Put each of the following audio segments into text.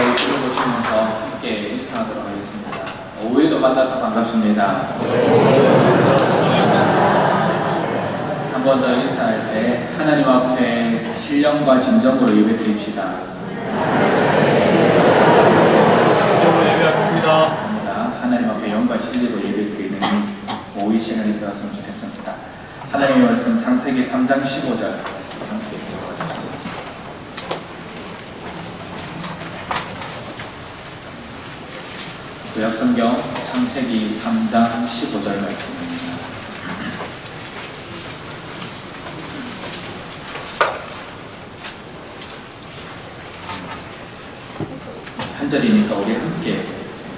자리 들어보시면서 함께 인사하도록 하겠습니다. 오후에도 만나서 반갑습니다. 한 번 더 인사할 때 하나님 앞에 신령과 진정으로 예배드립시다. 예배하겠습니다. 하나님 앞에 영과 진리로 예배드리는 오후 시간이 되었으면 좋겠습니다. 하나님의 말씀 창세기 3장 15절 말씀 함께 읽어보겠습니다. 구약성경 창세기 3장 15절 말씀입니다. 한 절이니까 우리 함께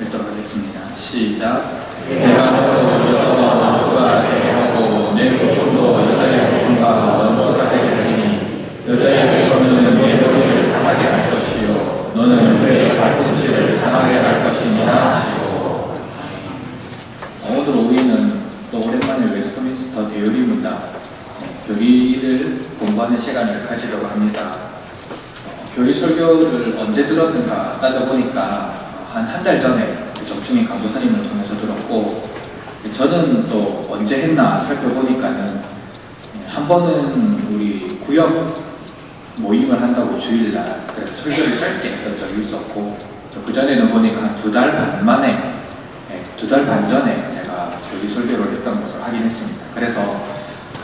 읽도록 하겠습니다. 시작. 내가 너로 여자와 원수가 되게 하고 내 후손도 여자의 후손과 원수가 되게 하리니 여자의 후손은 내 머리를 상하게 할 것이요 너는 그의 발꿈치를 상하게 할 것이니라 하시고. 오늘 오후에는 또 오랜만에 웨스트민스터 대요리 문답 교리를 공부하는 시간을 가지려고 합니다. 교리 설교를 언제 들었는가 따져보니까 한 달 전에 정충희 강도사님을 통해서 들었고, 저는 또 언제 했나 살펴보니까는 한 번은 우리 구역 모임을 한다고 주일날 그래서 설교를 짧게 했던 적이 있었고, 또 그 전에는 보니까 한 2달 반 만에 2달 반 전에 제가 교리 설교를 했던 것을 확인했습니다. 그래서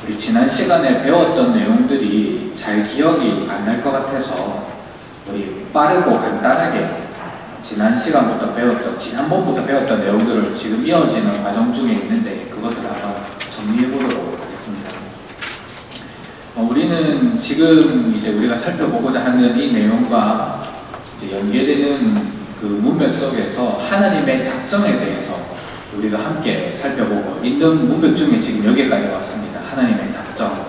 우리 지난 시간에 배웠던 내용들이 잘 기억이 안 날 것 같아서 우리 빠르고 간단하게 지난번부터 배웠던 내용들을 지금 이어지는 과정 중에 있는데 그것들을 한번 정리해 보도록 하겠습니다. 우리는 지금 이제 우리가 살펴보고자 하는 이 내용과 이제 연계되는 그 문맥 속에서 하나님의 작정에 대해서 우리가 함께 살펴보고 있는 문맥 중에 지금 여기까지 왔습니다. 하나님의 작정.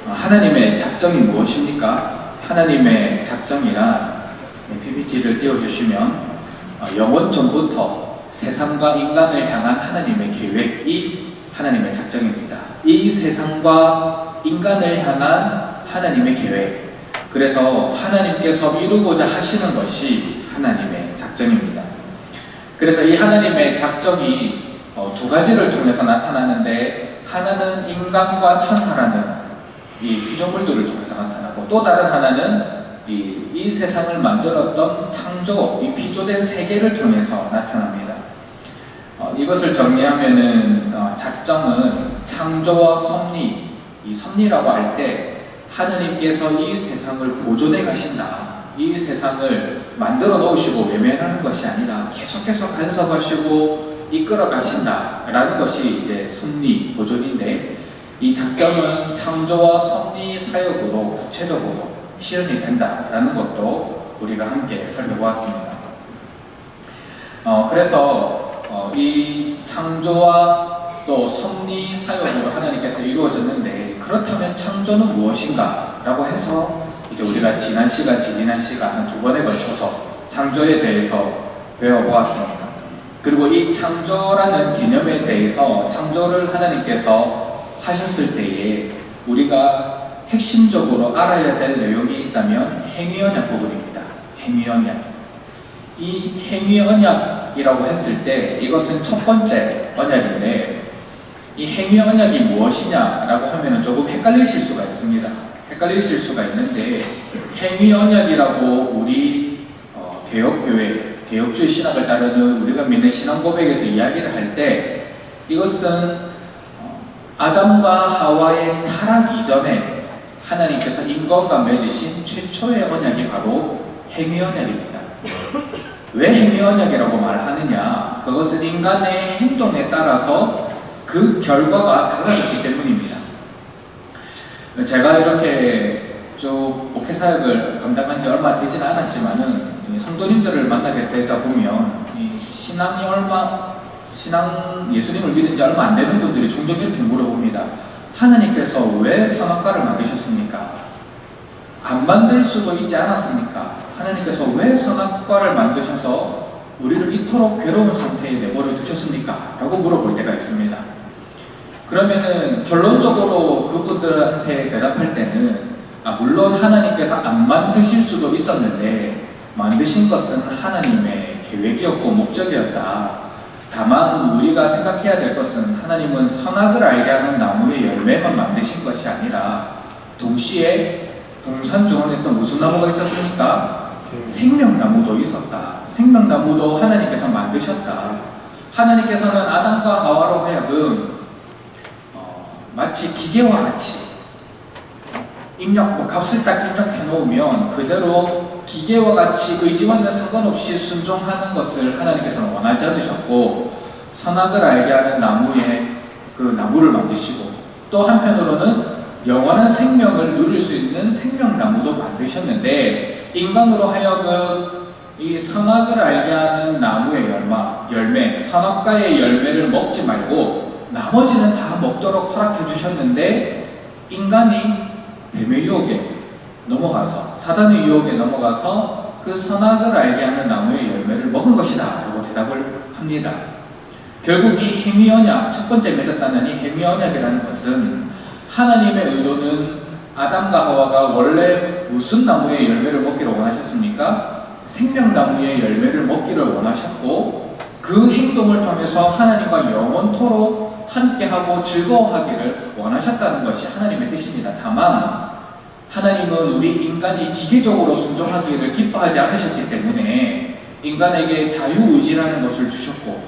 하나님의 작정이 무엇입니까? 하나님의 작정이란 PPT를 띄워주시면 영원 전부터 세상과 인간을 향한 하나님의 계획이 하나님의 작정입니다. 이 세상과 인간을 향한 하나님의 계획, 그래서 하나님께서 이루고자 하시는 것이 하나님의 작정입니다. 그래서 이 하나님의 작정이 두 가지를 통해서 나타나는데, 하나는 인간과 천사라는 이 피조물들을 통해서 나타나고, 또 다른 하나는 이 세상을 만들었던 창조, 이 피조된 세계를 통해서 나타납니다. 이것을 정리하면은 작정은 창조와 섭리, 이 섭리라고 할 때 하나님께서 이 세상을 보존해 가신다, 이 세상을 만들어 놓으시고 외면하는 것이 아니라 계속해서 간섭하시고 이끌어 가신다 라는 것이 이제 섭리, 보존인데, 이 작정은 창조와 섭리 사역으로 구체적으로 실현이 된다라는 것도 우리가 함께 살펴보았습니다. 그래서 이 창조와 또 섭리 사역으로 하나님께서 이루어졌는데, 그렇다면 창조는 무엇인가? 라고 해서 이제 우리가 지지난 시간 한 2번에 걸쳐서 창조에 대해서 배워보았습니다. 그리고 이 창조라는 개념에 대해서, 창조를 하나님께서 하셨을 때에 우리가 핵심적으로 알아야 될 내용이 있다면 행위언약 부분입니다. 행위언약. 이 행위언약이라고 했을 때 이것은 첫 번째 언약인데, 이 행위언약이 무엇이냐라고 하면 조금 헷갈리실 수가 있습니다. 헷갈리실 수가 있는데, 행위언약이라고 우리 개혁교회, 개혁주의 신학을 따르는 우리가 믿는 신앙 고백에서 이야기를 할 때, 이것은 아담과 하와의 타락 이전에 하나님께서 인간과 맺으신 최초의 언약이 바로 행위언약입니다. 왜 행위언약이라고 말하느냐? 그것은 인간의 행동에 따라서 그 결과가 달라졌기 때문입니다. 제가 이렇게 쭉 목회사역을 감당한 지 얼마 되지는 않았지만은 성도님들을 만나게 되다 보면 예수님을 믿은 지 얼마 안 되는 분들이 종종 이렇게 물어봅니다. 하나님께서 왜 선악과를 만드셨습니까? 안 만들 수도 있지 않았습니까? 하나님께서 왜 선악과를 만드셔서 우리를 이토록 괴로운 상태에 내버려 두셨습니까? 라고 물어볼 때가 있습니다. 그러면은 결론적으로 그분들한테 대답할 때는 물론 하나님께서 안 만드실 수도 있었는데 만드신 것은 하나님의 계획이었고 목적이었다. 다만 우리가 생각해야 될 것은 하나님은 선악을 알게 하는 나무의 열매만 만드신 것이 아니라 동시에 동산중원에 또 무슨 나무가 있었습니까? 생명나무도 있었다. 생명나무도 하나님께서 만드셨다. 하나님께서는 아담과 하와로 하여금 마치 기계와 같이 값을 딱 입력해 놓으면 그대로 기계와 같이 의지와는 상관없이 순종하는 것을 하나님께서는 원하지 않으셨고, 선악을 알게 하는 나무를 만드시고, 또 한편으로는 영원한 생명을 누릴 수 있는 생명나무도 만드셨는데, 인간으로 하여금 이 선악을 알게 하는 나무의 열매, 선악과의 열매를 먹지 말고 나머지는 다 먹도록 허락해 주셨는데, 인간이 뱀의 유혹에 넘어가서, 사단의 유혹에 넘어가서 그 선악을 알게 하는 나무의 열매를 먹은 것이다 라고 대답을 합니다. 결국 이 행위언약, 첫 번째 맺었다는 이 행위언약이라는 것은 하나님의 의도는 아담과 하와가 원래 무슨 나무의 열매를 먹기를 원하셨습니까? 생명나무의 열매를 먹기를 원하셨고, 그 행동을 통해서 하나님과 영원토록 함께하고 즐거워하기를 원하셨다는 것이 하나님의 뜻입니다. 다만 하나님은 우리 인간이 기계적으로 순종하기를 기뻐하지 않으셨기 때문에 인간에게 자유의지라는 것을 주셨고,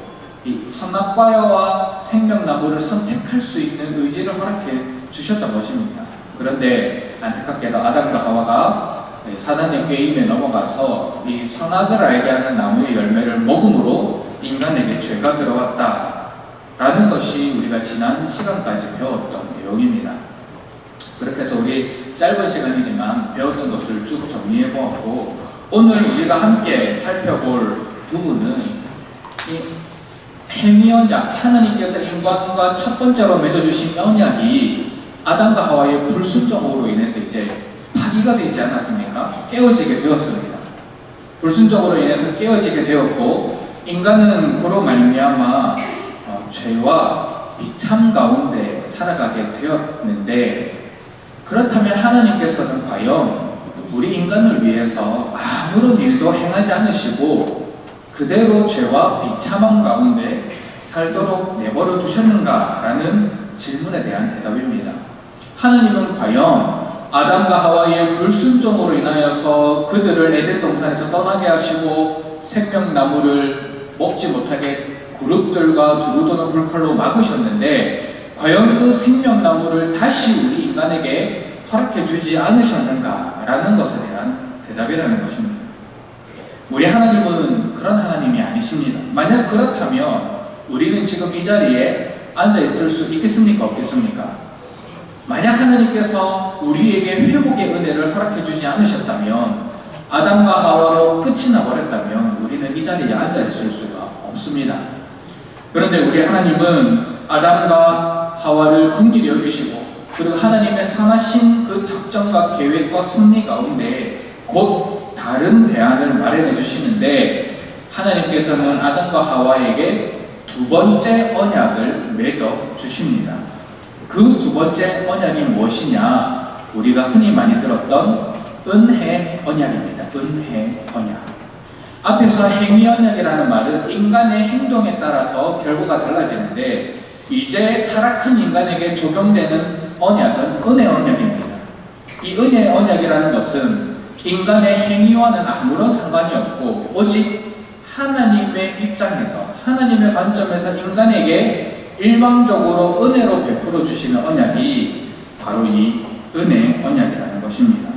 이 선악과와 생명나무를 선택할 수 있는 의지를 허락해 주셨던 것입니다. 그런데 안타깝게도 아담과 하와가 사단의 게임에 넘어가서 이 선악을 알게 하는 나무의 열매를 먹음으로 인간에게 죄가 들어왔다라는 것이 우리가 지난 시간까지 배웠던 내용입니다. 그렇게 해서 우리 짧은 시간이지만 배웠던 것을 쭉 정리해 보았고, 오늘 우리가 함께 살펴볼 부분은 이 행위언약, 하나님께서 인간과 첫 번째로 맺어주신 언약이 아담과 하와의 불순종으로 인해서 이제 파기가 되지 않았습니까? 깨어지게 되었습니다. 불순종으로 인해서 깨어지게 되었고, 인간은 그로 말미암아 죄와 비참 가운데 살아가게 되었는데, 그렇다면 하나님께서는 과연 우리 인간을 위해서 아무런 일도 행하지 않으시고 그대로 죄와 비참함 가운데 살도록 내버려 두셨는가라는 질문에 대한 대답입니다. 하나님은 과연 아담과 하와의 불순종으로 인하여서 그들을 에덴 동산에서 떠나게 하시고 생명나무를 먹지 못하게 그룹들과 두루도는 불칼로 막으셨는데, 과연 그 생명나무를 다시 우리 인간에게 허락해 주지 않으셨는가라는 것에 대한 대답이라는 것입니다. 우리 하나님은 그런 하나님이 아니십니다. 만약 그렇다면 우리는 지금 이 자리에 앉아 있을 수 있겠습니까? 없겠습니까? 만약 하나님께서 우리에게 회복의 은혜를 허락해 주지 않으셨다면, 아담과 하와로 끝이 나버렸다면 우리는 이 자리에 앉아 있을 수가 없습니다. 그런데 우리 하나님은 아담과 하와를 긍휼히 여기시고, 그리고 하나님의 선하신 그 작정과 계획과 섭리 가운데 곧 다른 대안을 마련해 주시는데, 하나님께서는 아담과 하와에게 두 번째 언약을 맺어 주십니다. 그 두 번째 언약이 무엇이냐? 우리가 흔히 많이 들었던 은혜 언약입니다. 은혜 언약. 앞에서 행위 언약이라는 말은 인간의 행동에 따라서 결과가 달라지는데, 이제 타락한 인간에게 적용되는 언약은 은혜 언약입니다. 이 은혜 언약이라는 것은 인간의 행위와는 아무런 상관이 없고 오직 하나님의 입장에서, 하나님의 관점에서 인간에게 일방적으로 은혜로 베풀어 주시는 언약이 바로 이 은혜 언약이라는 것입니다.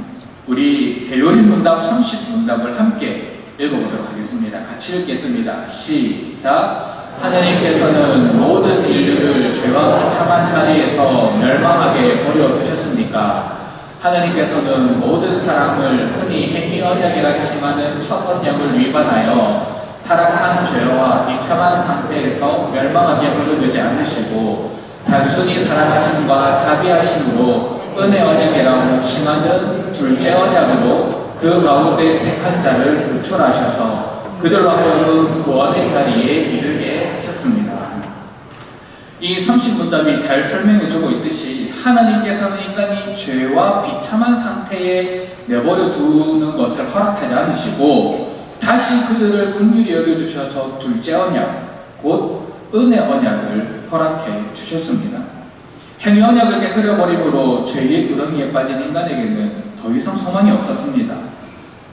우리 대요리 문답 30문답을 함께 읽어보도록 하겠습니다. 같이 읽겠습니다. 시작. 하나님께서는 모든 인류를 죄와 비참한 자리에서 멸망하게 버려 두셨습니까? 하나님께서는 모든 사람을 흔히 행위 언약이라 칭하는 첫 언약을 위반하여 타락한 죄와 비참한 상태에서 멸망하게 버려두지 않으시고, 단순히 사랑하심과 자비하심으로 은혜 언약이라고 칭하는 둘째 언약으로 그 가운데 택한 자를 구출하셔서 그들로 하여금 구원의 자리에 이르게 하셨습니다. 이 30문답이 잘 설명해주고 있듯이 하나님께서는 인간이 죄와 비참한 상태에 내버려 두는 것을 허락하지 않으시고 다시 그들을 긍휼히 여겨주셔서 둘째 언약, 곧 은혜 언약을 허락해 주셨습니다. 행위 언약을 깨뜨려버림으로 죄의 구덩이에 빠진 인간에게는 더 이상 소망이 없었습니다.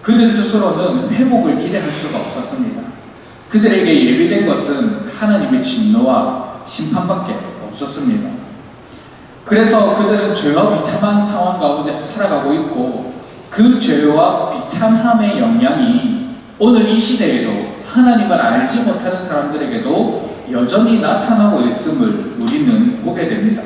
그들 스스로는 회복을 기대할 수가 없었습니다. 그들에게 예비된 것은 하나님의 진노와 심판밖에 없었습니다. 그래서 그들은 죄와 비참한 상황 가운데서 살아가고 있고 그 죄와 비참함의 영향이 오늘 이 시대에도 하나님을 알지 못하는 사람들에게도 여전히 나타나고 있음을 우리는 보게 됩니다.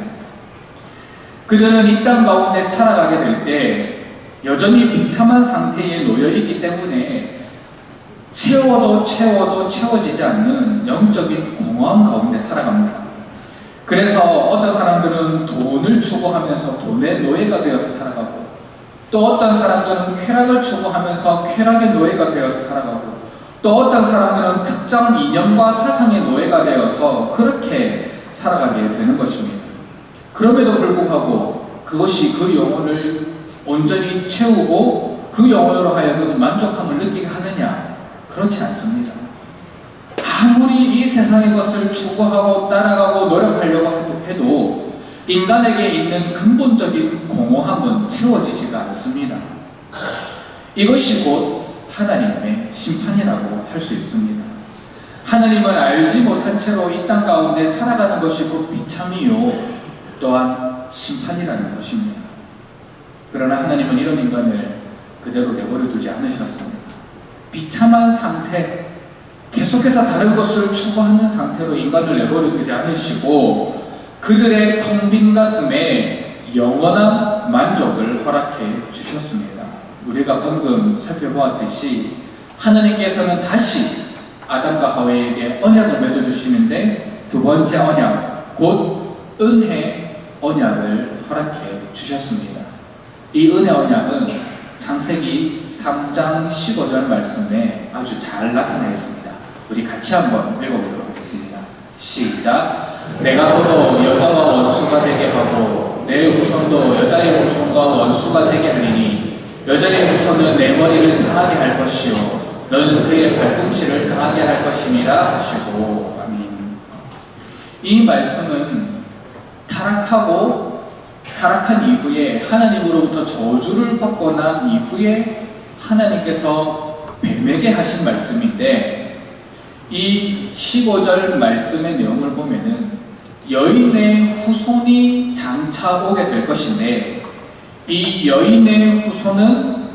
그들은 이 땅 가운데 살아가게 될 때 여전히 비참한 상태에 놓여있기 때문에 채워도 채워지지 않는 영적인 공허함 가운데 살아갑니다. 그래서 어떤 사람들은 돈을 추구하면서 돈의 노예가 되어서 살아가고 또 어떤 사람들은 쾌락을 추구하면서 쾌락의 노예가 되어서 살아가고 또 어떤 사람들은 특정 이념과 사상의 노예가 되어서 그렇게 살아가게 되는 것입니다. 그럼에도 불구하고 그것이 그 영혼을 온전히 채우고 그 영혼으로 하여금 만족함을 느끼게 하느냐? 그렇지 않습니다. 아무리 이 세상의 것을 추구하고 따라가고 노력하려고 해도 인간에게 있는 근본적인 공허함은 채워지지가 않습니다. 이것이 곧 하나님의 심판이라고 할 수 있습니다. 하나님을 알지 못한 채로 이 땅 가운데 살아가는 것이 곧 비참이요 또한 심판이라는 것입니다. 그러나 하나님은 이런 인간을 그대로 내버려 두지 않으셨습니다. 비참한 상태, 계속해서 다른 것을 추구하는 상태로 인간을 내버려 두지 않으시고 그들의 텅 빈 가슴에 영원한 만족을 허락해 주셨습니다. 우리가 방금 살펴보았듯이 하나님께서는 다시 아담과 하와에게 언약을 맺어주시는데 두 번째 언약, 곧 은혜 언약을 허락해 주셨습니다. 이 은혜 언약은 창세기 3장 15절 말씀에 아주 잘 나타나 있습니다. 우리 같이 한번 읽어보도록 하겠습니다. 시작. 내가 너로 여자와 원수가 되게 하고 내 후손도 여자의 후손과 원수가 되게 하리니 여자의 후손은 내 머리를 상하게 할 것이요 너는 그의 발꿈치를 상하게 할 것임이라 하시고. 아멘. 이 말씀은 타락한 이후에 하나님으로부터 저주를 받고 난 이후에 하나님께서 뱀에게 하신 말씀인데 이 15절 말씀의 내용을 보면은 여인의 후손이 장차 오게 될 것인데 이 여인의 후손은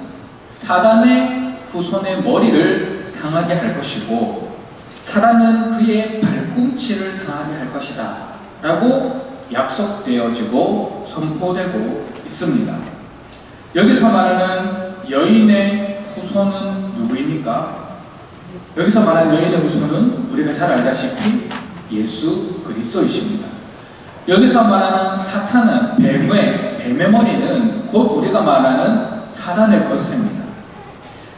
사단의 후손의 머리를 상하게 할 것이고 사단은 그의 발꿈치를 상하게 할 것이다 라고 약속되어지고 선포되고 있습니다. 여기서 말하는 여인의 후손은 누구입니까? 여기서 말하는 여인의 후손은 우리가 잘 알다시피 예수 그리스도이십니다. 여기서 말하는 사탄은 뱀의 머리는 곧 우리가 말하는 사단의 권세입니다.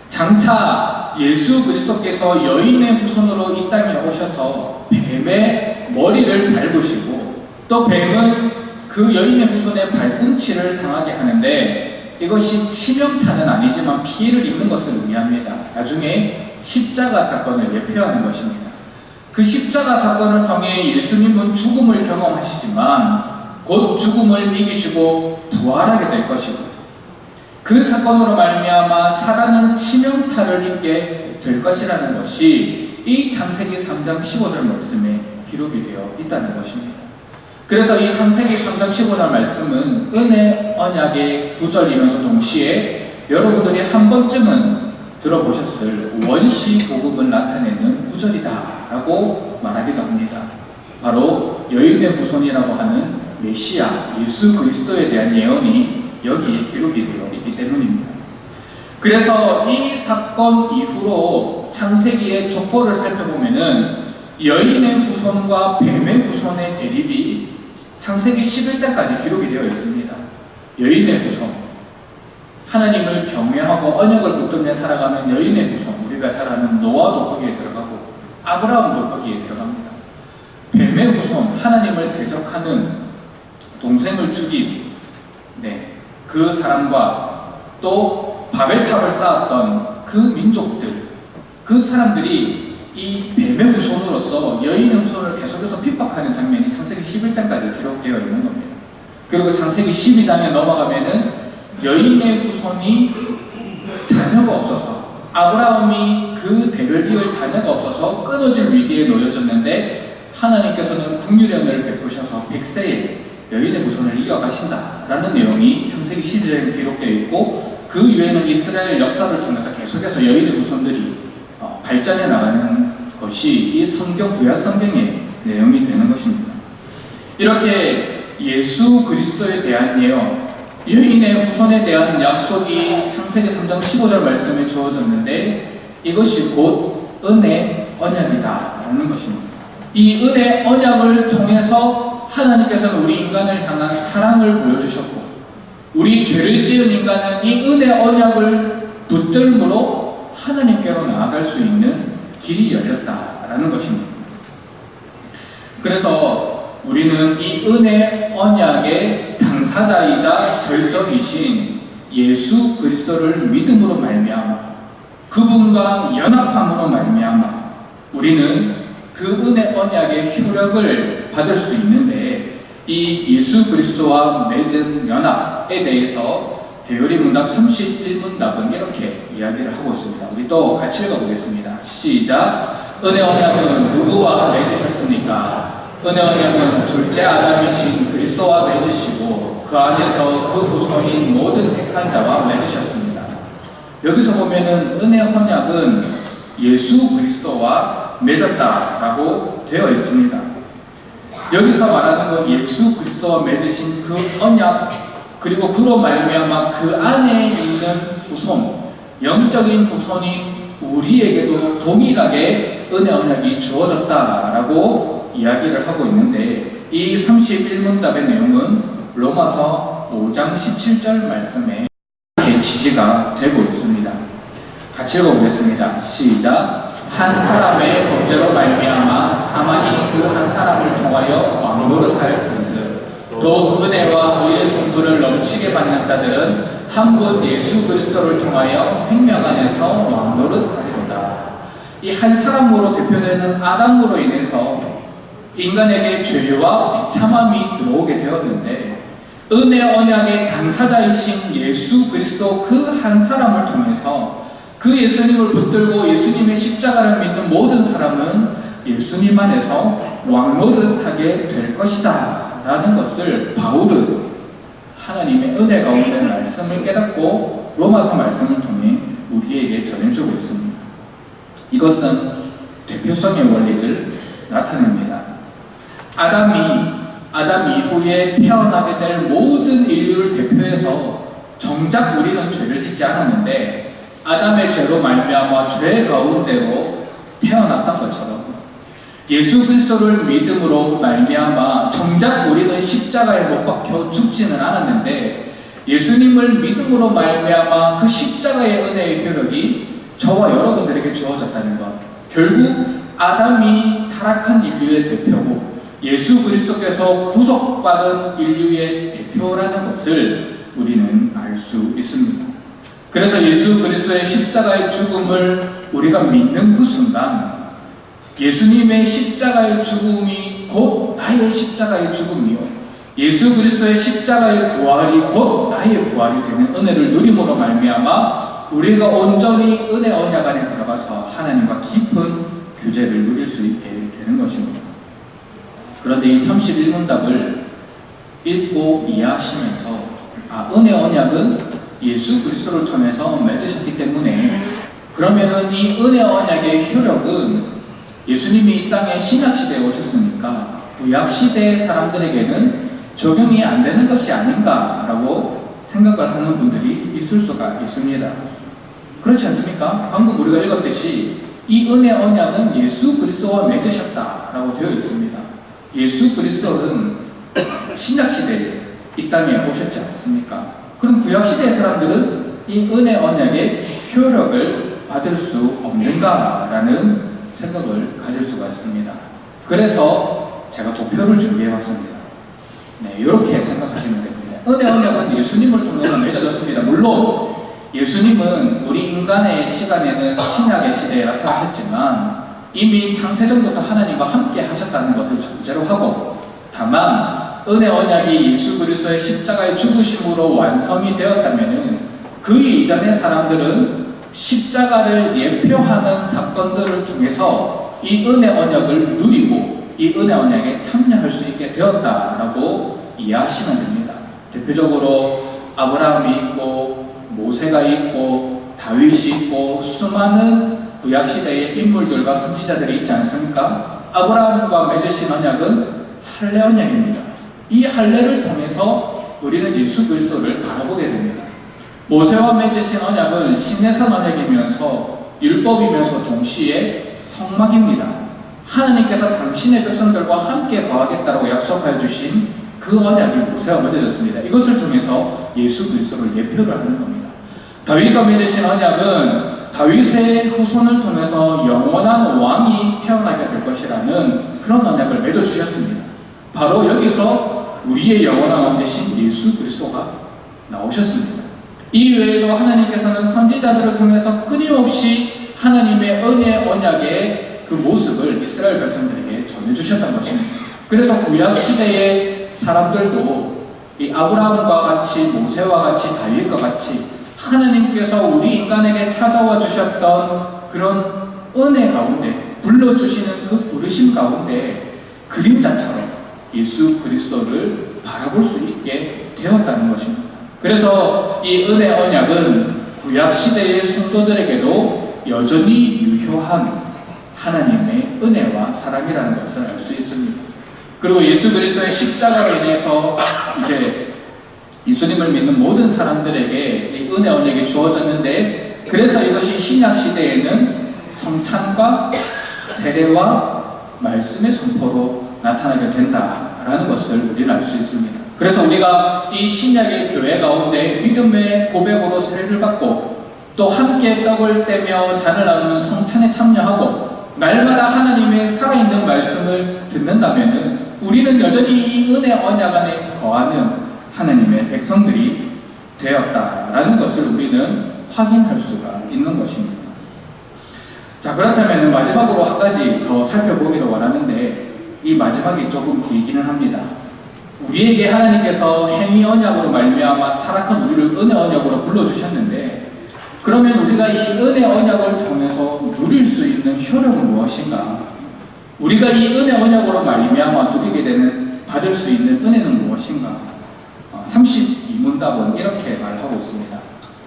장차 예수 그리스도께서 여인의 후손으로 이 땅에 오셔서 뱀의 머리를 밟으시고 또 뱀은 그 여인의 후손의 발꿈치를 상하게 하는데 이것이 치명타는 아니지만 피해를 입는 것을 의미합니다. 나중에 십자가 사건을 예표하는 것입니다. 그 십자가 사건을 통해 예수님은 죽음을 경험하시지만 곧 죽음을 이기시고 부활하게 될 것이고 그 사건으로 말미암아 사단은 치명타를 입게 될 것이라는 것이 이 창세기 3장 15절 말씀에 기록이 되어 있다는 것입니다. 그래서 이 창세기 3장 15절 말씀은 은혜 언약의 구절이면서 동시에 여러분들이 한 번쯤은 들어보셨을 원시 복음을 나타내는 구절이다 라고 말하기도 합니다. 바로 여인의 후손이라고 하는 메시아 예수 그리스도에 대한 예언이 여기에 기록이 되어 있기 때문입니다. 그래서 이 사건 이후로 창세기의 족보를 살펴보면은 여인의 후손과 뱀의 후손의 대립이 창세기 11장까지 기록이 되어 있습니다. 여인의 후손, 하나님을 경외하고 언약을 붙들며 살아가는 여인의 후손, 우리가 잘 아는 노아도 거기에 들어가고 아브라함도 거기에 들어갑니다. 뱀의 후손, 하나님을 대적하는 동생을 죽인 그 사람과 또 바벨탑을 쌓았던 그 민족들, 그 사람들이 이 뱀의 후손으로서 여인의 후손을 계속해서 핍박하는 장면이 창세기 11장까지 기록되어 있는 겁니다. 그리고 창세기 12장에 넘어가면은 여인의 후손이 자녀가 없어서, 아브라함이 그 대를 이을 자녀가 없어서 끊어질 위기에 놓여졌는데 하나님께서는 긍휼의 베푸셔서 100세에 여인의 후손을 이어가신다라는 내용이 창세기 12장에 기록되어 있고, 그 이후에는 이스라엘 역사를 통해서 계속해서 여인의 후손들이 발전해 나가는 것이 이 성경, 구약 성경의 내용이 되는 것입니다. 이렇게 예수 그리스도에 대한 예언, 여인의 후손에 대한 약속이 창세기 3장 15절 말씀에 주어졌는데, 이것이 곧 은혜 언약이다라는 것입니다. 이 은혜 언약을 통해서 하나님께서는 우리 인간을 향한 사랑을 보여주셨고, 우리 죄를 지은 인간은 이 은혜 언약을 붙들므로 하나님께로 나아갈 수 있는 길이 열렸다라는 것입니다. 그래서 우리는 이 은혜 언약의 당사자이자 절정이신 예수 그리스도를 믿음으로 말미암아, 그분과 연합함으로 말미암아 우리는 그 은혜 언약의 효력을 받을 수 있는데, 이 예수 그리스도와 맺은 연합에 대해서 대요리 문답 31문답은 이렇게 이야기를 하고 있습니다. 우리 또 같이 읽어보겠습니다. 시작. 은혜 언약은 누구와 맺으셨습니까? 은혜 언약은 둘째 아담이신 그리스도와 맺으시고 그 안에서 그 후손인 모든 택한 자와 맺으셨습니다. 여기서 보면은 은혜 언약은 예수 그리스도와 맺었다라고 되어 있습니다. 여기서 말하는 건 예수 그리스도와 맺으신 그 언약, 그리고 그로 말미암아 그 안에 있는 후손, 영적인 후손인 우리에게도 동일하게 은혜 언약이 주어졌다라고 이야기를 하고 있는데, 이 31문답의 내용은 로마서 5장 17절 말씀에 이렇게 지지가 되고 있습니다. 같이 읽어보겠습니다. 시작. 한 사람의 범죄로 말미암아 사망이 그 한 사람을 통하여 왕노릇하였은즉 또 은혜와 의의 성부를 넘치게 받는 자들은 한 분 예수 그리스도를 통하여 생명 안에서 왕노릇하리로다. 이 한 사람으로 대표되는 아담으로 인해서 인간에게 죄와 비참함이 들어오게 되었는데, 은혜 언약의 당사자이신 예수 그리스도 그 한 사람을 통해서 그 예수님을 붙들고 예수님의 십자가를 믿는 모든 사람은 예수님 안에서 왕노릇하게 될 것이다 라는 것을 바울은 하나님의 은혜 가운데 말씀을 깨닫고 로마서 말씀을 통해 우리에게 전해주고 있습니다. 이것은 대표성의 원리를 나타냅니다. 아담 이후에 태어나게 될 모든 인류를 대표해서 정작 우리는 죄를 짓지 않았는데, 아담의 죄로 말미암아 죄 가운데로 태어났던 것처럼 예수 그리스도를 믿음으로 말미암아 정작 우리는 십자가에 못 박혀 죽지는 않았는데, 예수님을 믿음으로 말미암아 그 십자가의 은혜의 효력이 저와 여러분들에게 주어졌다는 것, 결국 아담이 타락한 인류의 대표고 예수 그리스도께서 구속받은 인류의 대표라는 것을 우리는 알 수 있습니다. 그래서 예수 그리스도의 십자가의 죽음을 우리가 믿는 그 순간, 예수님의 십자가의 죽음이 곧 나의 십자가의 죽음이요, 예수 그리스도의 십자가의 부활이 곧 나의 부활이 되는 은혜를 누림으로 말미암아 우리가 온전히 은혜 언약 안에 들어가서 하나님과 깊은 교제를 누릴 수 있게 되는 것입니다. 그런데 이 31문답을 읽고 이해하시면서, 은혜 언약은 예수 그리스도를 통해서 맺으셨기 때문에 그러면은 이 은혜 언약의 효력은 예수님이 이 땅에 신약시대에 오셨으니까 구약시대의 사람들에게는 적용이 안 되는 것이 아닌가라고 생각을 하는 분들이 있을 수가 있습니다. 그렇지 않습니까? 방금 우리가 읽었듯이 이 은혜 언약은 예수 그리스도와 맺으셨다라고 되어 있습니다. 예수 그리스도는 신약시대에 이 땅에 오셨지 않습니까? 그럼 구약시대의 사람들은 이 은혜 언약의 효력을 받을 수 없는가라는 생각을 가질 수가 있습니다. 그래서 제가 도표를 준비해봤습니다. 이렇게 생각하시면 됩니다. 은혜 언약은 예수님을 통해서 맺어졌습니다. 물론 예수님은 우리 인간의 시간에는 신약의 시대에 나타나셨지만 이미 창세전부터 하나님과 함께 하셨다는 것을 전제로 하고, 다만 은혜 언약이 예수 그리스도의 십자가의 죽으심으로 완성이 되었다면 그 이전의 사람들은 십자가를 예표하는 사건들을 통해서 이 은혜 언약을 누리고 이 은혜 언약에 참여할 수 있게 되었다라고 이해하시면 됩니다. 대표적으로 아브라함이 있고 모세가 있고 다윗이 있고 수많은 구약시대의 인물들과 선지자들이 있지 않습니까? 아브라함과 맺으신 언약은 할례 언약입니다. 이 할례를 통해서 우리는 예수 그리스도를 바라보게 됩니다. 모세와 맺으신 언약은 신내산 언약이면서 율법이면서 동시에 성막입니다. 하나님께서 당신의 백성들과 함께 거하겠다고 약속하여 주신 그 언약이 모세와 맺어졌습니다. 이것을 통해서 예수 그리스도를 예표를 하는 겁니다. 다윗과 맺으신 언약은 다윗의 후손을 통해서 영원한 왕이 태어나게 될 것이라는 그런 언약을 맺어주셨습니다. 바로 여기서 우리의 영원한 왕 되신 예수 그리스도가 나오셨습니다. 이 외에도 하나님께서는 선지자들을 통해서 끊임없이 하나님의 은혜 언약의 그 모습을 이스라엘 백성들에게 전해주셨던 것입니다. 그래서 구약 시대의 사람들도 이 아브라함과 같이 모세와 같이 다윗과 같이 하나님께서 우리 인간에게 찾아와 주셨던 그런 은혜 가운데 불러주시는 그 부르심 가운데 그림자처럼 예수 그리스도를 바라볼 수 있게 되었다는 것입니다. 그래서 이 은혜 언약은 구약 시대의 성도들에게도 여전히 유효한 하나님의 은혜와 사랑이라는 것을 알 수 있습니다. 그리고 예수 그리스도의 십자가로 인해서 이제 예수님을 믿는 모든 사람들에게 이 은혜 언약이 주어졌는데, 그래서 이것이 신약 시대에는 성찬과 세례와 말씀의 선포로 나타나게 된다라는 것을 우리는 알 수 있습니다. 그래서 우리가 이 신약의 교회 가운데 믿음의 고백으로 세례를 받고 또 함께 떡을 떼며 잔을 나누는 성찬에 참여하고 날마다 하나님의 살아있는 말씀을 듣는다면 우리는 여전히 이 은혜 언약 안에 거하는 하나님의 백성들이 되었다라는 것을 우리는 확인할 수가 있는 것입니다. 자, 그렇다면 마지막으로 한 가지 더 살펴보기를 원하는데, 이 마지막이 조금 길기는 합니다. 우리에게 하나님께서 행위 언약으로 말미암아 타락한 우리를 은혜 언약으로 불러주셨는데, 그러면 우리가 이 은혜 언약을 통해서 누릴 수 있는 효력은 무엇인가? 우리가 이 은혜 언약으로 말미암아 누리게 되는, 받을 수 있는 은혜는 무엇인가? 32문답은 이렇게 말하고 있습니다.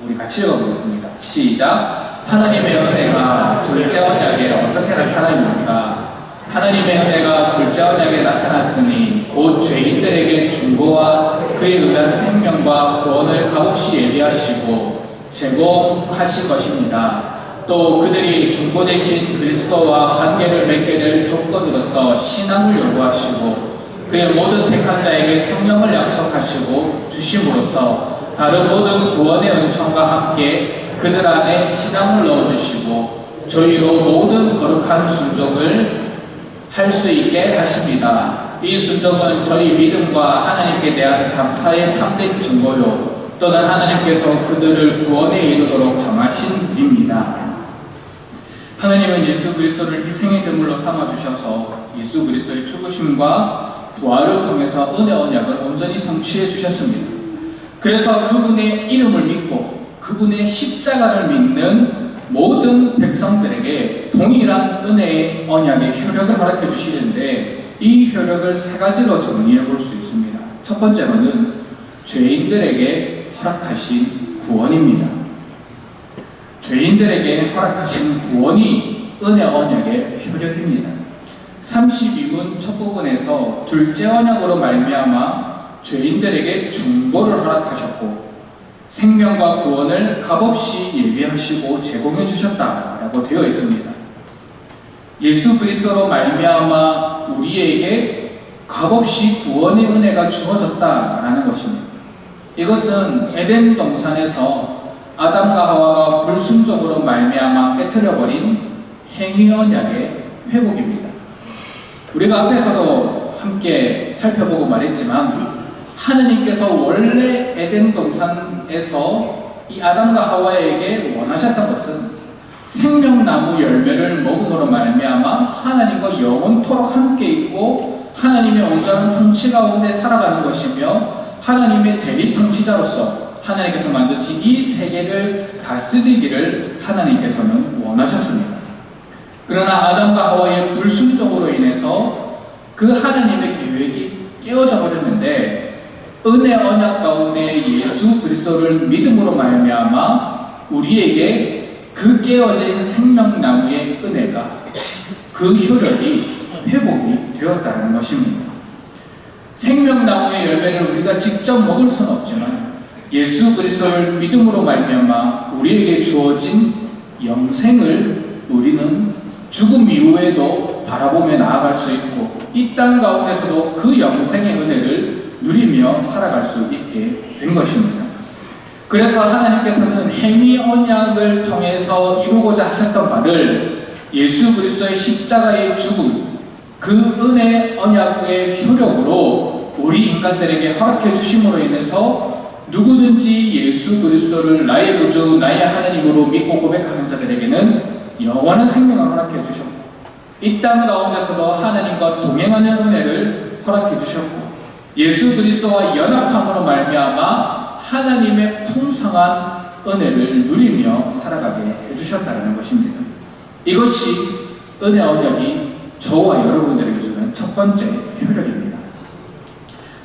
우리 같이 읽어보겠습니다. 시작. 하나님의 은혜가 둘째 언약에 어떻게 나타나입니까? 하나님의 은혜가 둘째 언약에 나타났으니 곧 죄인들에게 중보와 그에 의한 생명과 구원을 값없이 예비하시고 제공하신 것입니다. 또 그들이 중보 대신 그리스도와 관계를 맺게 될 조건으로서 신앙을 요구하시고 그의 모든 택한 자에게 성령을 약속하시고 주심으로써 다른 모든 구원의 은총과 함께 그들 안에 신앙을 넣어주시고 저희로 모든 거룩한 순종을 할 수 있게 하십니다. 이 순종은 저희 믿음과 하나님께 대한 감사의 참된 증거요 또는 하나님께서 그들을 구원에 이르도록 정하신 일입니다. 하나님은 예수 그리스도를 희생의 제물로 삼아주셔서 예수 그리스도의 죽으심과 부활을 통해서 은혜 언약을 온전히 성취해 주셨습니다. 그래서 그분의 이름을 믿고 그분의 십자가를 믿는 모든 백성들에게 동일한 은혜의 언약의 효력을 허락해 주시는데, 이 효력을 세 가지로 정리해 볼 수 있습니다. 첫 번째로는 죄인들에게 허락하신 구원입니다. 죄인들에게 허락하신 구원이 은혜 언약의 효력입니다. 32문 첫 부분에서 둘째 언약으로 말미암아 죄인들에게 중보를 허락하셨고 생명과 구원을 값없이 예비하시고 제공해 주셨다라고 되어 있습니다. 예수 그리스도로 말미암아 우리에게 값없이 구원의 은혜가 주어졌다라는 것입니다. 이것은 에덴 동산에서 아담과 하와가 불순종으로 말미암아 깨트려버린 행위 언약의 회복입니다. 우리가 앞에서도 함께 살펴보고 말했지만 하느님께서 원래 에덴 동산에서 이 아담과 하와에게 원하셨던 것은 생명나무 열매를 먹음으로 말미암아 하나님과 영원토록 함께 있고 하나님의 온전한 통치 가운데 살아가는 것이며 하나님의 대리 통치자로서 하나님께서 만드신 이 세계를 다스리기를 하나님께서는 원하셨습니다. 그러나 아담과 하와의 불순종으로 인해서 그 하나님의 계획이 깨어져 버렸는데 은혜 언약 가운데 예수 그리스도를 믿음으로 말미암아 우리에게 그 깨어진 생명나무의 은혜가 그 효력이 회복이 되었다는 것입니다. 생명나무의 열매를 우리가 직접 먹을 수는 없지만 예수 그리스도를 믿음으로 말미암아 우리에게 주어진 영생을 우리는 죽음 이후에도 바라보며 나아갈 수 있고 이 땅 가운데서도 그 영생의 은혜를 누리며 살아갈 수 있게 된 것입니다. 그래서 하나님께서는 행위 언약을 통해서 이루고자 하셨던 바를 예수 그리스도의 십자가의 죽음, 그 은혜 언약의 효력으로 우리 인간들에게 허락해 주심으로 인해서 누구든지 예수 그리스도를 나의 구주, 나의 하나님으로 믿고 고백하는 자들에게는 영원한 생명을 허락해 주셨고 이 땅 가운데서도 하나님과 동행하는 은혜를 허락해 주셨고 예수 그리스도와 연합함으로 말미암아 하나님의 풍성한 은혜를 누리며 살아가게 해주셨다는 것입니다. 이것이 은혜 언약이 저와 여러분들에게 주는 첫 번째 효력입니다.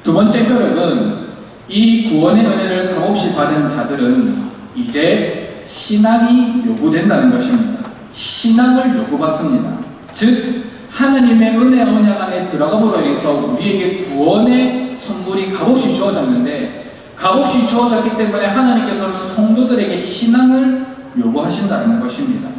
두 번째 효력은 이 구원의 은혜를 값없이 받은 자들은 이제 신앙이 요구된다는 것입니다. 신앙을 요구받습니다. 즉 하나님의 은혜 언약 안에 들어감으로 인해서 우리에게 구원의 선물이 값없이 주어졌는데 값없이 주어졌기 때문에 하나님께서는 성도들에게 신앙을 요구하신다는 것입니다.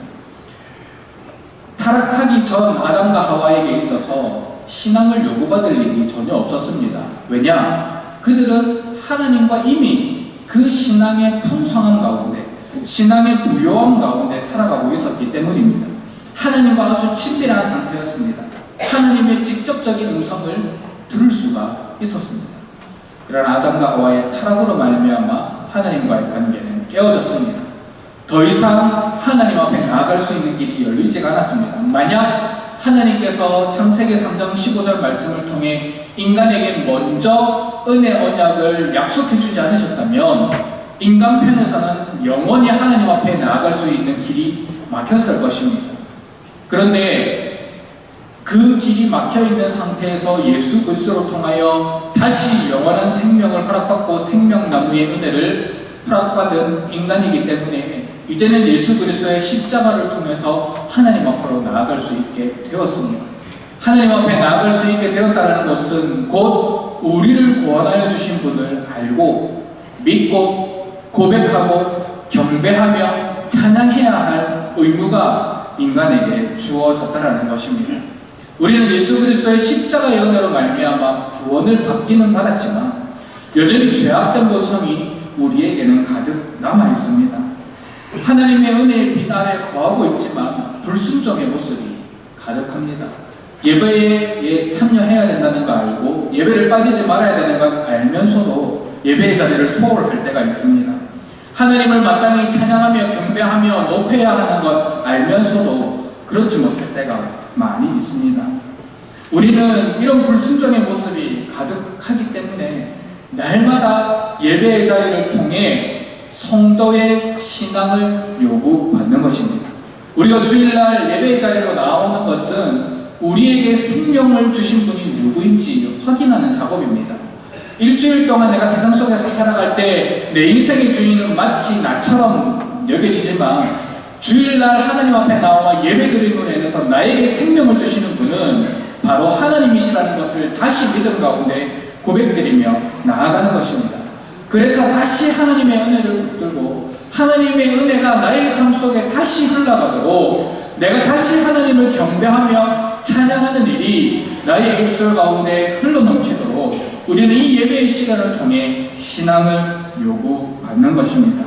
타락하기 전 아담과 하와에게 있어서 신앙을 요구받을 일이 전혀 없었습니다. 왜냐? 그들은 하나님과 이미 그 신앙의 풍성함 가운데 신앙의 부요함 가운데 살아가고 있었기 때문입니다. 하나님과 아주 친밀한 상태였습니다. 하나님의 직접적인 음성을 들을 수가 있었습니다. 그러나 아담과 하와의 타락으로 말미암아 하나님과의 관계는 깨어졌습니다. 더 이상 하나님 앞에 나아갈 수 있는 길이 열리지가 않았습니다. 만약 하나님께서 창세기 3장 15절 말씀을 통해 인간에게 먼저 은혜 언약을 약속해 주지 않으셨다면 인간 편에서는 영원히 하나님 앞에 나아갈 수 있는 길이 막혔을 것입니다. 그런데 그 길이 막혀있는 상태에서 예수 그리스도로 통하여 다시 영원한 생명을 허락받고 생명나무의 은혜를 허락받은 인간이기 때문에 이제는 예수 그리스도의 십자가를 통해서 하나님 앞으로 나아갈 수 있게 되었습니다. 하나님 앞에 나아갈 수 있게 되었다는 것은 곧 우리를 구원하여 주신 분을 알고 믿고 고백하고 경배하며 찬양해야 할 의무가 인간에게 주어졌다는 것입니다. 우리는 예수 그리스도의 십자가의 은혜로 말미암아 구원을 받기는 받았지만 여전히 죄악된 본성이 우리에게는 가득 남아 있습니다. 하나님의 은혜의 빛 아래 거하고 있지만 불순종의 모습이 가득합니다. 예배에 참여해야 된다는 거 알고 예배를 빠지지 말아야 되는 걸 알면서도 예배의 자리를 소홀할 때가 있습니다. 하나님을 마땅히 찬양하며 경배하며 높여야 하는 것 알면서도 그렇지 못할 때가 많이 있습니다. 우리는 이런 불순종의 모습이 가득하기 때문에 날마다 예배의 자리를 통해 성도의 신앙을 요구받는 것입니다. 우리가 주일날 예배의 자리로 나오는 것은 우리에게 생명을 주신 분이 누구인지 확인하는 작업입니다. 일주일 동안 내가 세상 속에서 살아갈 때 내 인생의 주인은 마치 나처럼 여겨지지만 주일날 하나님 앞에 나와 예배드림으로 인해서 나에게 생명을 주시는 분은 바로 하나님이시라는 것을 다시 믿음 가운데 고백드리며 나아가는 것입니다. 그래서 다시 하나님의 은혜를 붙들고 하나님의 은혜가 나의 삶 속에 다시 흘러가도록 내가 다시 하나님을 경배하며 찬양하는 일이 나의 입술 가운데 흘러넘치도록 우리는 이 예배의 시간을 통해 신앙을 요구받는 것입니다.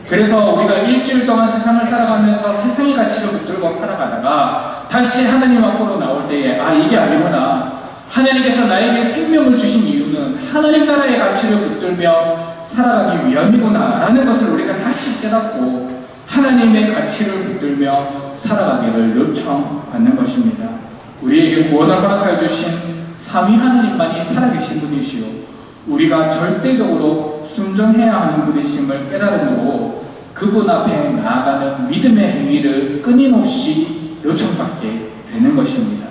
그래서 우리가 일주일 동안 세상을 살아가면서 세상의 가치를 붙들고 살아가다가 다시 하나님 앞으로 나올 때에 이게 아니구나. 하나님께서 나에게 생명을 주신 이유는 하나님 나라의 가치를 붙들며 살아가기 위함이구나 라는 것을 우리가 다시 깨닫고 하나님의 가치를 붙들며 살아가기를 요청받는 것입니다. 우리에게 구원을 허락하여 주신 삼위 하나님만이 살아계신 분이시요 우리가 절대적으로 순종해야 하는 분이심을 깨달음으로 그분 앞에 나아가는 믿음의 행위를 끊임없이 요청받게 되는 것입니다.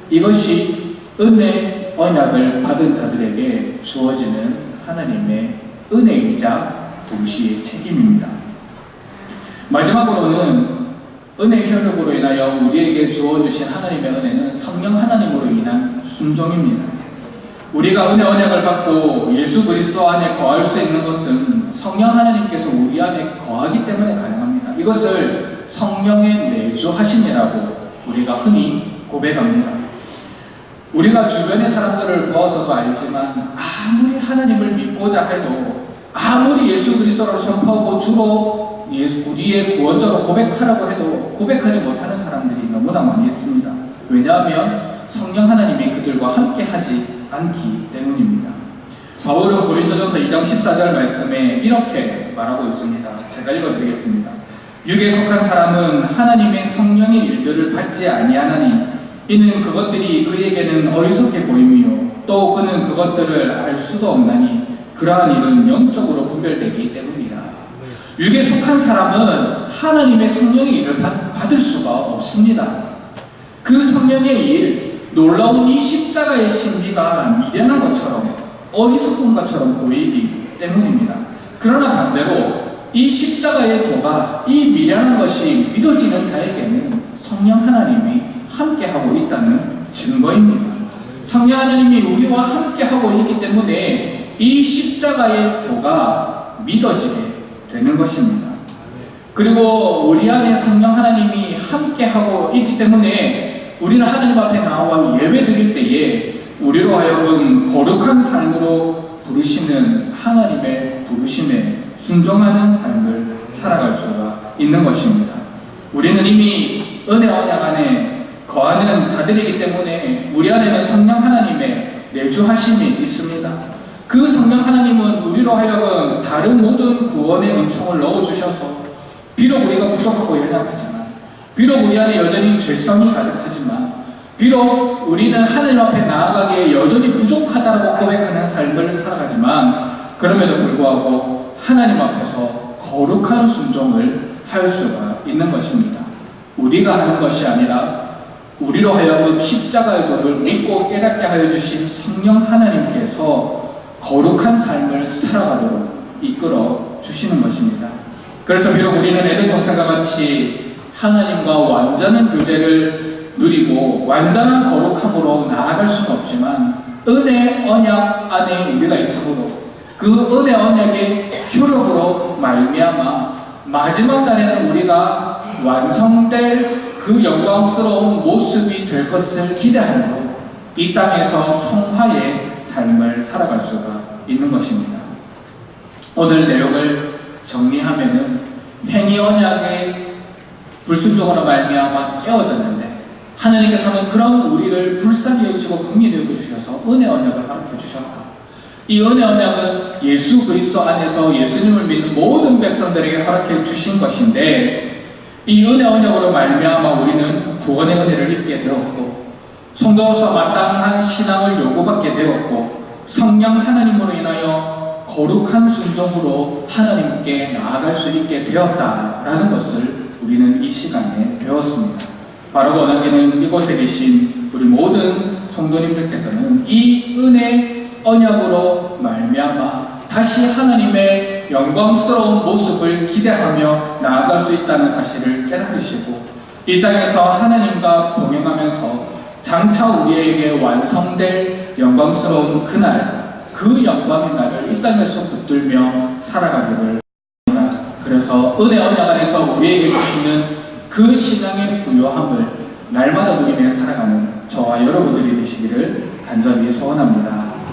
이것이 은혜 언약을 받은 자들에게 주어지는 하나님의 은혜이자 동시에 책임입니다. 마지막으로는 은혜 효력으로 인하여 우리에게 주어주신 하나님의 은혜는 성령 하나님으로 인한 순종입니다. 우리가 은혜 언약을 받고 예수 그리스도 안에 거할 수 있는 것은 성령 하나님께서 우리 안에 거하기 때문에 가능합니다. 이것을 성령의 내주하심이라고 우리가 흔히 고백합니다. 우리가 주변의 사람들을 보아서도 알지만 아무리 하나님을 믿고자 해도 아무리 예수 그리스도를 선포하고 주로 우리의 구원자로 고백하라고 해도 고백하지 못하는 사람들이 너무나 많이 있습니다. 왜냐하면 성령 하나님이 그들과 함께 하지 않기 때문입니다. 바울은 고린도전서 2장 14절 말씀에 이렇게 말하고 있습니다. 제가 읽어드리겠습니다. 육에 속한 사람은 하나님의 성령의 일들을 받지 아니하나니 이는 그것들이 그에게는 어리석게 보임이요 또 그는 그것들을 알 수도 없나니 그러한 일은 영적으로 분별되기 때문이라. 육에 속한 사람은 하나님의 성령의 일을 받을 수가 없습니다. 그 성령의 일, 놀라운 이 십자가의 신비가 미련한 것처럼 어리석은 것처럼 보이기 때문입니다. 그러나 반대로 이 십자가의 도가, 이 미련한 것이 믿어지는 자에게는 성령 하나님이 함께하고 있다는 증거입니다. 성령 하나님이 우리와 함께하고 있기 때문에 이 십자가의 도가 믿어지게 되는 것입니다. 그리고 우리 안에 성령 하나님이 함께하고 있기 때문에 우리는 하나님 앞에 나와 예배 드릴 때에 우리로 하여금 거룩한 삶으로 부르시는 하나님의 부르심에 순종하는 삶을 살아갈 수가 있는 것입니다. 우리는 이미 은혜 언약 안에 거하는 자들이기 때문에 우리 안에는 성령 하나님의 내주하심이 있습니다. 그 성령 하나님은 우리로 하여금 다른 모든 구원의 은총을 넣어주셔서 비록 우리가 부족하고 연약하지만 비록 우리 안에 여전히 죄성이 가득하지만 비록 우리는 하나님 앞에 나아가기에 여전히 부족하다고 고백하는 삶을 살아가지만 그럼에도 불구하고 하나님 앞에서 거룩한 순종을 할 수가 있는 것입니다. 우리가 하는 것이 아니라 우리로 하여금 십자가의 도를 믿고 깨닫게 하여 주신 성령 하나님께서 거룩한 삶을 살아가도록 이끌어 주시는 것입니다. 그래서 비록 우리는 에덴 동산과 같이 하나님과 완전한 교제를 누리고 완전한 거룩함으로 나아갈 수는 없지만 은혜 언약 안에 우리가 있으므로 그 은혜 언약의 효력으로 말미암아 마지막 날에는 우리가 완성될 그 영광스러운 모습이 될 것을 기대하므로 이 땅에서 성화의 삶을 살아갈 수가 있는 것입니다. 오늘 내용을 정리하면은 행위 언약의 불순종으로 말미암아 깨어졌는데 하나님께서는 그런 우리를 불쌍히 여기시고 긍휼히 여겨주셔서 은혜 언약을 허락해 주셨다. 이 은혜 언약은 예수 그리스도 안에서 예수님을 믿는 모든 백성들에게 허락해 주신 것인데 이 은혜 언약으로 말미암아 우리는 구원의 은혜를 입게 되었고 성도로서 마땅한 신앙을 요구받게 되었고 성령 하나님으로 인하여 거룩한 순종으로 하나님께 나아갈 수 있게 되었다라는 것을 우리는 이 시간에 배웠습니다. 바로 원하기는 이곳에 계신 우리 모든 성도님들께서는 이 은혜 언약으로 말미암아 다시 하나님의 영광스러운 모습을 기대하며 나아갈 수 있다는 사실을 깨달으시고 이 땅에서 하나님과 동행하면서 장차 우리에게 완성될 영광스러운 그날, 그 영광의 날을 이 땅에서 붙들며 살아가기를 합니다. 그래서 은혜 언약 안에서 우리에게 주시는 그 신앙의 부요함을 날마다 누리며 살아가는 저와 여러분들이 되시기를 간절히 소원합니다.